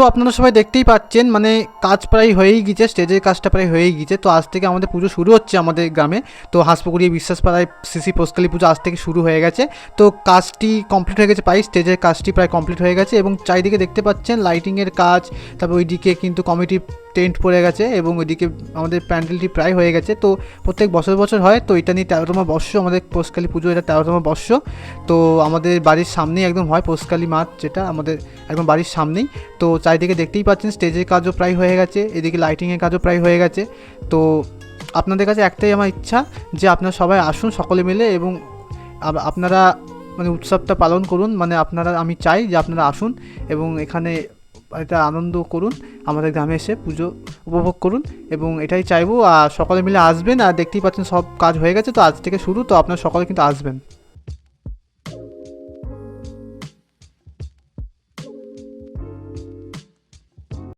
তো আপনারা সবাই দেখতেই পাচ্ছেন মানে কাজ প্রায় হয়েই গিয়েছে, স্টেজের কাজটা প্রায় হয়েই গিয়েছে। তো আজ থেকে আমাদের পুজো শুরু হচ্ছে আমাদের গ্রামে। তো হাঁসপুকুরিয়া বিশ্বাসপাড়ায় শ্রী পোষকালী পুজো আজ থেকে শুরু হয়ে গেছে। তো কাজটি কমপ্লিট হয়ে গেছে, প্রায় স্টেজের কাজটি প্রায় কমপ্লিট হয়ে গেছে এবং চারিদিকে দেখতে পাচ্ছেন লাইটিংয়ের কাজ। তারপর ওইদিকে কিন্তু কমিটি টেন্ট পড়ে গেছে এবং ওইদিকে আমাদের প্যান্ডেলটি প্রায় হয়ে গেছে। তো প্রত্যেক বছর বছর হয়, তো এটা নিয়ে 13তম বর্ষ আমাদের পোষকালী পুজো, এটা 13তম বর্ষ। তো আমাদের বাড়ির সামনেই একদম হয় পোষকালী মাঠ, যেটা আমাদের একদম বাড়ির সামনেই। তো চারিদিকে দেখতেই পাচ্ছেন স্টেজের কাজও প্রায় হয়ে গেছে, এদিকে লাইটিংয়ের কাজও প্রায় হয়ে গেছে। তো আপনাদের কাছে একটাই আমার ইচ্ছা যে আপনারা সবাই আসুন সকলে মিলে এবং আপনারা মানে উৎসবটা পালন করুন। মানে আপনারা, আমি চাই যে আপনারা আসুন এবং এখানে এটা আনন্দ করুন, আমাদের গ্রামে এসে পুজো উপভোগ করুন এবং এটাই চাইবো। আর সকলে মিলে আসবেন, আর দেখতেই পাচ্ছেন সব কাজ হয়ে গেছে, তো আজ থেকে শুরু, তো আপনারা সকলে কিন্তু আসবেন।